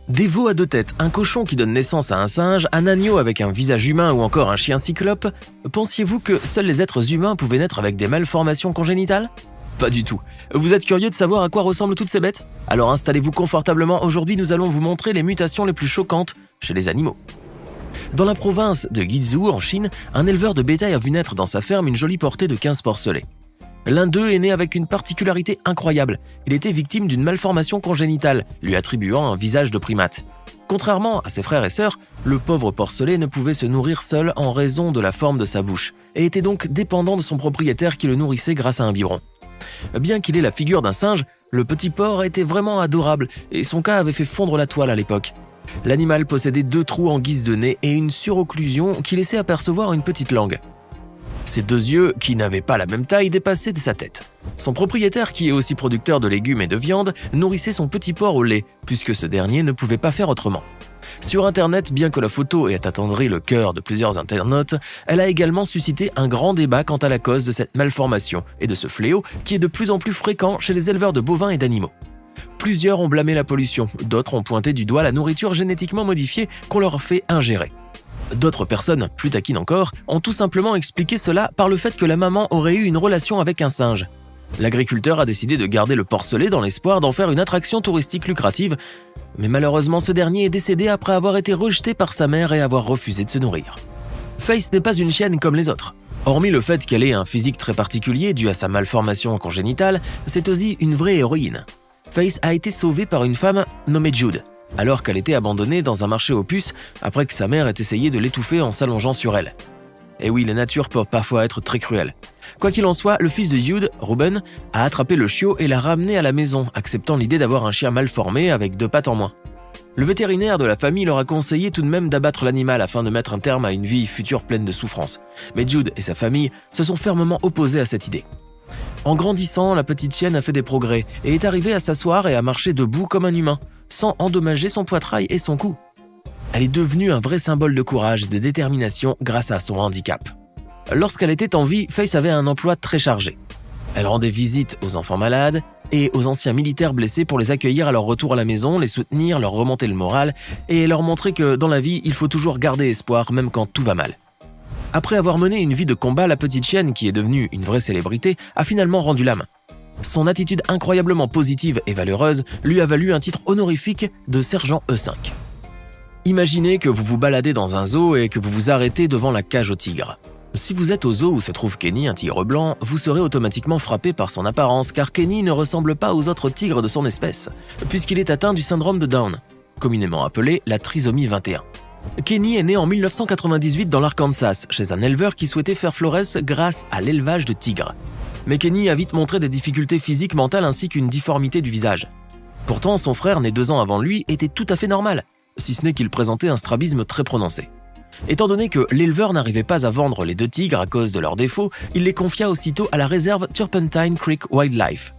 Des veaux à deux têtes, un cochon qui donne naissance à un singe, un agneau avec un visage humain ou encore un chien cyclope, pensiez-vous que seuls les êtres humains pouvaient naître avec des malformations congénitales ? Pas du tout. Vous êtes curieux de savoir à quoi ressemblent toutes ces bêtes ? Alors installez-vous confortablement, aujourd'hui nous allons vous montrer les mutations les plus choquantes chez les animaux. Dans la province de Guizhou, en Chine, un éleveur de bétail a vu naître dans sa ferme une jolie portée de 15 porcelets. L'un d'eux est né avec une particularité incroyable. Il était victime d'une malformation congénitale, lui attribuant un visage de primate. Contrairement à ses frères et sœurs, le pauvre porcelet ne pouvait se nourrir seul en raison de la forme de sa bouche, et était donc dépendant de son propriétaire qui le nourrissait grâce à un biberon. Bien qu'il ait la figure d'un singe, le petit porc était vraiment adorable, et son cas avait fait fondre la toile à l'époque. L'animal possédait 2 trous en guise de nez et une surocclusion qui laissait apercevoir une petite langue. Ses 2 yeux, qui n'avaient pas la même taille, dépassaient de sa tête. Son propriétaire, qui est aussi producteur de légumes et de viande, nourrissait son petit porc au lait, puisque ce dernier ne pouvait pas faire autrement. Sur Internet, bien que la photo ait attendri le cœur de plusieurs internautes, elle a également suscité un grand débat quant à la cause de cette malformation et de ce fléau qui est de plus en plus fréquent chez les éleveurs de bovins et d'animaux. Plusieurs ont blâmé la pollution, d'autres ont pointé du doigt la nourriture génétiquement modifiée qu'on leur fait ingérer. D'autres personnes, plus taquines encore, ont tout simplement expliqué cela par le fait que la maman aurait eu une relation avec un singe. L'agriculteur a décidé de garder le porcelet dans l'espoir d'en faire une attraction touristique lucrative, mais malheureusement ce dernier est décédé après avoir été rejeté par sa mère et avoir refusé de se nourrir. Face n'est pas une chienne comme les autres. Hormis le fait qu'elle ait un physique très particulier dû à sa malformation congénitale, c'est aussi une vraie héroïne. Face a été sauvée par une femme nommée Jude, alors qu'elle était abandonnée dans un marché aux puces après que sa mère ait essayé de l'étouffer en s'allongeant sur elle. Et oui, les natures peuvent parfois être très cruelles. Quoi qu'il en soit, le fils de Jude, Ruben, a attrapé le chiot et l'a ramené à la maison, acceptant l'idée d'avoir un chien mal formé avec 2 pattes en moins. Le vétérinaire de la famille leur a conseillé tout de même d'abattre l'animal afin de mettre un terme à une vie future pleine de souffrances. Mais Jude et sa famille se sont fermement opposés à cette idée. En grandissant, la petite chienne a fait des progrès et est arrivée à s'asseoir et à marcher debout comme un humain, sans endommager son poitrail et son cou. Elle est devenue un vrai symbole de courage et de détermination grâce à son handicap. Lorsqu'elle était en vie, Face avait un emploi très chargé. Elle rendait visite aux enfants malades et aux anciens militaires blessés pour les accueillir à leur retour à la maison, les soutenir, leur remonter le moral et leur montrer que dans la vie, il faut toujours garder espoir même quand tout va mal. Après avoir mené une vie de combat, la petite chienne, qui est devenue une vraie célébrité, a finalement rendu la main. Son attitude incroyablement positive et valeureuse lui a valu un titre honorifique de sergent E5. Imaginez que vous vous baladez dans un zoo et que vous vous arrêtez devant la cage aux tigres. Si vous êtes au zoo où se trouve Kenny, un tigre blanc, vous serez automatiquement frappé par son apparence car Kenny ne ressemble pas aux autres tigres de son espèce, puisqu'il est atteint du syndrome de Down, communément appelé la trisomie 21. Kenny est né en 1998 dans l'Arkansas, chez un éleveur qui souhaitait faire florès grâce à l'élevage de tigres. Mais Kenny a vite montré des difficultés physiques, mentales ainsi qu'une difformité du visage. Pourtant, son frère, né 2 ans avant lui, était tout à fait normal, si ce n'est qu'il présentait un strabisme très prononcé. Étant donné que l'éleveur n'arrivait pas à vendre les 2 tigres à cause de leurs défauts, il les confia aussitôt à la réserve Turpentine Creek Wildlife.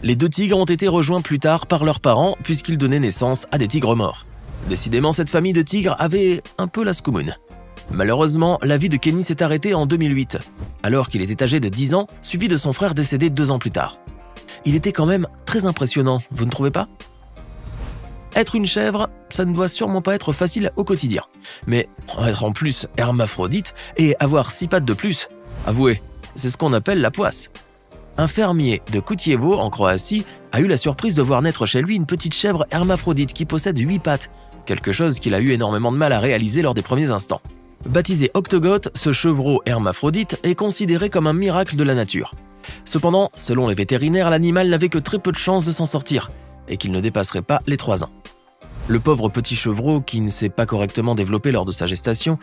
Les 2 tigres ont été rejoints plus tard par leurs parents puisqu'ils donnaient naissance à des tigres morts. Décidément, cette famille de tigres avait un peu la scoumoune. Malheureusement, la vie de Kenny s'est arrêtée en 2008, alors qu'il était âgé de 10 ans, suivi de son frère décédé 2 ans plus tard. Il était quand même très impressionnant, vous ne trouvez pas ? Être une chèvre, ça ne doit sûrement pas être facile au quotidien. Mais être en plus hermaphrodite et avoir 6 pattes de plus, avouez, c'est ce qu'on appelle la poisse. Un fermier de Kutjevo, en Croatie, a eu la surprise de voir naître chez lui une petite chèvre hermaphrodite qui possède 8 pattes, quelque chose qu'il a eu énormément de mal à réaliser lors des premiers instants. Baptisé Octogoth, ce chevreau hermaphrodite est considéré comme un miracle de la nature. Cependant, selon les vétérinaires, l'animal n'avait que très peu de chances de s'en sortir, et qu'il ne dépasserait pas les 3 ans. Le pauvre petit chevreau, qui ne s'est pas correctement développé lors de sa gestation,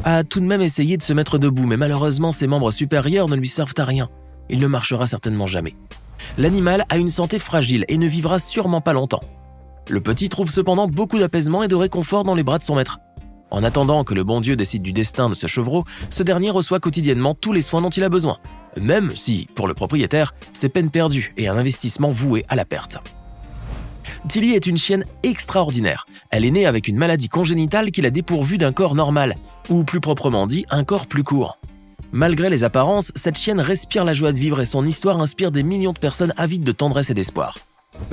a tout de même essayé de se mettre debout, mais malheureusement ses membres supérieurs ne lui servent à rien. Il ne marchera certainement jamais. L'animal a une santé fragile et ne vivra sûrement pas longtemps. Le petit trouve cependant beaucoup d'apaisement et de réconfort dans les bras de son maître. En attendant que le bon Dieu décide du destin de ce chevreau, ce dernier reçoit quotidiennement tous les soins dont il a besoin, même si, pour le propriétaire, c'est peine perdue et un investissement voué à la perte. Tilly est une chienne extraordinaire. Elle est née avec une maladie congénitale qui l'a dépourvue d'un corps normal, ou plus proprement dit, un corps plus court. Malgré les apparences, cette chienne respire la joie de vivre et son histoire inspire des millions de personnes avides de tendresse et d'espoir.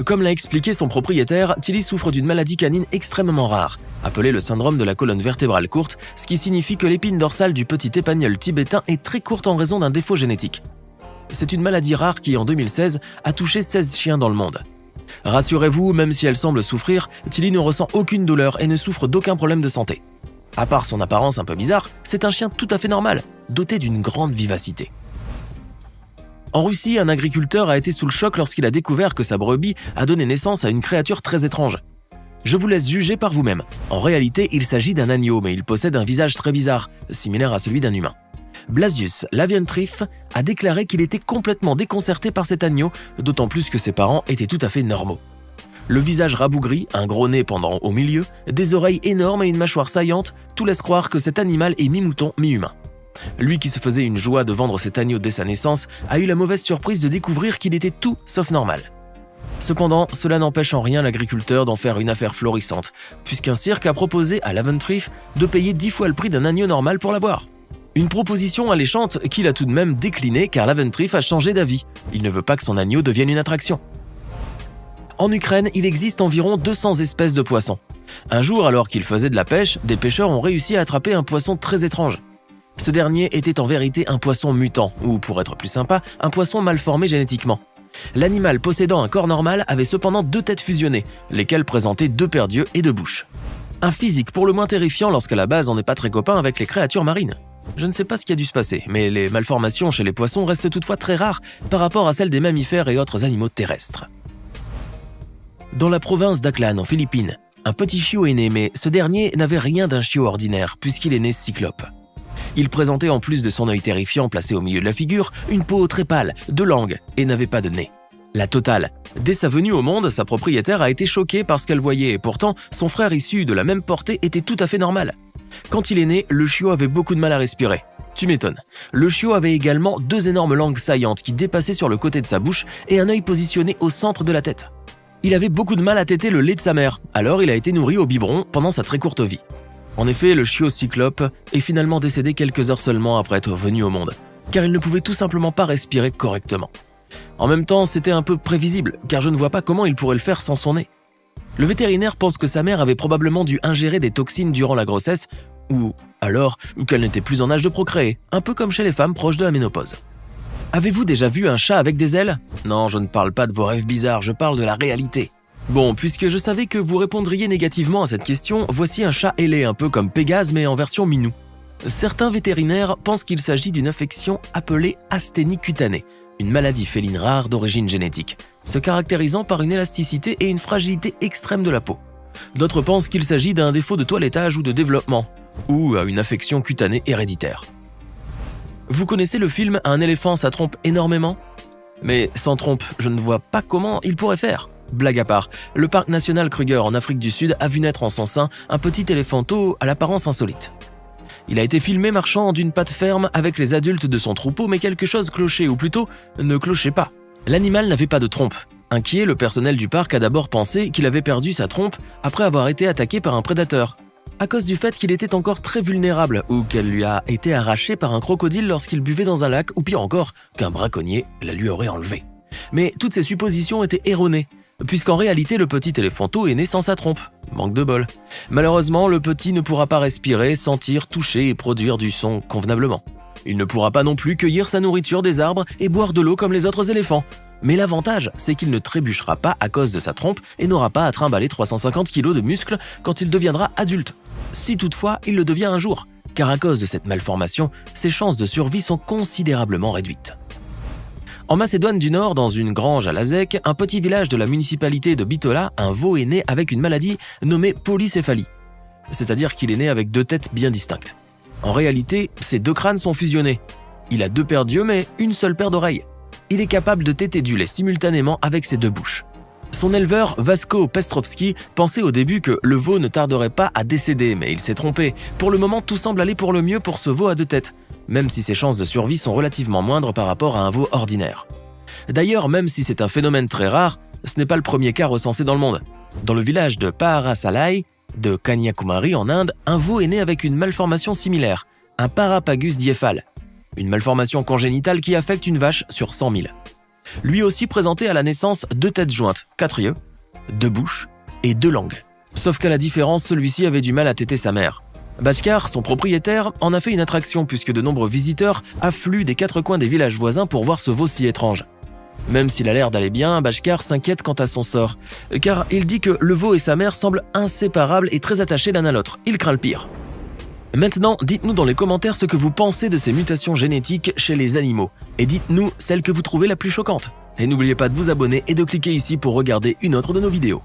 Comme l'a expliqué son propriétaire, Tilly souffre d'une maladie canine extrêmement rare, appelée le syndrome de la colonne vertébrale courte, ce qui signifie que l'épine dorsale du petit épagnol tibétain est très courte en raison d'un défaut génétique. C'est une maladie rare qui, en 2016, a touché 16 chiens dans le monde. Rassurez-vous, même si elle semble souffrir, Tilly ne ressent aucune douleur et ne souffre d'aucun problème de santé. À part son apparence un peu bizarre, c'est un chien tout à fait normal, doté d'une grande vivacité. En Russie, un agriculteur a été sous le choc lorsqu'il a découvert que sa brebis a donné naissance à une créature très étrange. Je vous laisse juger par vous-même. En réalité, il s'agit d'un agneau, mais il possède un visage très bizarre, similaire à celui d'un humain. Blasius Lavientrif a déclaré qu'il était complètement déconcerté par cet agneau, d'autant plus que ses parents étaient tout à fait normaux. Le visage rabougri, un gros nez pendant au milieu, des oreilles énormes et une mâchoire saillante, tout laisse croire que cet animal est mi-mouton, mi-humain. Lui qui se faisait une joie de vendre cet agneau dès sa naissance a eu la mauvaise surprise de découvrir qu'il était tout sauf normal. Cependant, cela n'empêche en rien l'agriculteur d'en faire une affaire florissante, puisqu'un cirque a proposé à Laventrif de payer 10 fois le prix d'un agneau normal pour l'avoir. Une proposition alléchante qu'il a tout de même déclinée car Laventrif a changé d'avis. Il ne veut pas que son agneau devienne une attraction. En Ukraine, il existe environ 200 espèces de poissons. Un jour, alors qu'ils faisaient de la pêche, des pêcheurs ont réussi à attraper un poisson très étrange. Ce dernier était en vérité un poisson mutant, ou pour être plus sympa, un poisson mal formé génétiquement. L'animal possédant un corps normal avait cependant 2 têtes fusionnées, lesquelles présentaient 2 paires d'yeux et 2 bouches. Un physique pour le moins terrifiant lorsqu'à la base on n'est pas très copain avec les créatures marines. Je ne sais pas ce qui a dû se passer, mais les malformations chez les poissons restent toutefois très rares par rapport à celles des mammifères et autres animaux terrestres. Dans la province d'Aklan, en Philippines, un petit chiot est né, mais ce dernier n'avait rien d'un chiot ordinaire puisqu'il est né cyclope. Il présentait en plus de son œil terrifiant placé au milieu de la figure, une peau très pâle, 2 langues et n'avait pas de nez. La totale. Dès sa venue au monde, sa propriétaire a été choquée par ce qu'elle voyait et pourtant, son frère issu de la même portée était tout à fait normal. Quand il est né, le chiot avait beaucoup de mal à respirer. Tu m'étonnes. Le chiot avait également 2 énormes langues saillantes qui dépassaient sur le côté de sa bouche et un œil positionné au centre de la tête. Il avait beaucoup de mal à téter le lait de sa mère, alors il a été nourri au biberon pendant sa très courte vie. En effet, le chiot cyclope est finalement décédé quelques heures seulement après être venu au monde, car il ne pouvait tout simplement pas respirer correctement. En même temps, c'était un peu prévisible, car je ne vois pas comment il pourrait le faire sans son nez. Le vétérinaire pense que sa mère avait probablement dû ingérer des toxines durant la grossesse, ou alors qu'elle n'était plus en âge de procréer, un peu comme chez les femmes proches de la ménopause. Avez-vous déjà vu un chat avec des ailes ? Non, je ne parle pas de vos rêves bizarres, je parle de la réalité. Bon, puisque je savais que vous répondriez négativement à cette question, voici un chat ailé un peu comme Pégase mais en version minou. Certains vétérinaires pensent qu'il s'agit d'une affection appelée asthénie cutanée, une maladie féline rare d'origine génétique, se caractérisant par une élasticité et une fragilité extrême de la peau. D'autres pensent qu'il s'agit d'un défaut de toilettage ou de développement, ou à une affection cutanée héréditaire. Vous connaissez le film « Un éléphant, ça trompe énormément » ? Mais sans trompe, je ne vois pas comment il pourrait faire. Blague à part, le parc national Kruger en Afrique du Sud a vu naître en son sein un petit éléphanteau à l'apparence insolite. Il a été filmé marchant d'une patte ferme avec les adultes de son troupeau, mais quelque chose clochait, ou plutôt ne clochait pas. L'animal n'avait pas de trompe. Inquiet, le personnel du parc a d'abord pensé qu'il avait perdu sa trompe après avoir été attaqué par un prédateur, à cause du fait qu'il était encore très vulnérable ou qu'elle lui a été arrachée par un crocodile lorsqu'il buvait dans un lac, ou pire encore, qu'un braconnier la lui aurait enlevée. Mais toutes ces suppositions étaient erronées, puisqu'en réalité le petit éléphanteau est né sans sa trompe. Manque de bol. Malheureusement, le petit ne pourra pas respirer, sentir, toucher et produire du son convenablement. Il ne pourra pas non plus cueillir sa nourriture des arbres et boire de l'eau comme les autres éléphants. Mais l'avantage, c'est qu'il ne trébuchera pas à cause de sa trompe et n'aura pas à trimballer 350 kg de muscles quand il deviendra adulte. Si toutefois il le devient un jour, car à cause de cette malformation, ses chances de survie sont considérablement réduites. En Macédoine du Nord, dans une grange à Lazek, un petit village de la municipalité de Bitola, un veau est né avec une maladie nommée polycéphalie. C'est-à-dire qu'il est né avec 2 têtes bien distinctes. En réalité, ses 2 crânes sont fusionnés. Il a 2 paires d'yeux mais une seule paire d'oreilles. Il est capable de téter du lait simultanément avec ses 2 bouches. Son éleveur, Vasko Pestrovski, pensait au début que le veau ne tarderait pas à décéder, mais il s'est trompé. Pour le moment, tout semble aller pour le mieux pour ce veau à 2 têtes, même si ses chances de survie sont relativement moindres par rapport à un veau ordinaire. D'ailleurs, même si c'est un phénomène très rare, ce n'est pas le premier cas recensé dans le monde. Dans le village de Paharasalai, de Kanyakumari en Inde, un veau est né avec une malformation similaire, un parapagus diéphale, une malformation congénitale qui affecte une vache sur 100 000. Lui aussi présentait à la naissance 2 têtes jointes, 4 yeux, 2 bouches et 2 langues. Sauf qu'à la différence, celui-ci avait du mal à téter sa mère. Bashkar, son propriétaire, en a fait une attraction puisque de nombreux visiteurs affluent des 4 coins des villages voisins pour voir ce veau si étrange. Même s'il a l'air d'aller bien, Bashkar s'inquiète quant à son sort, car il dit que le veau et sa mère semblent inséparables et très attachés l'un à l'autre. Il craint le pire. Maintenant, dites-nous dans les commentaires ce que vous pensez de ces mutations génétiques chez les animaux, et dites-nous celle que vous trouvez la plus choquante. Et n'oubliez pas de vous abonner et de cliquer ici pour regarder une autre de nos vidéos.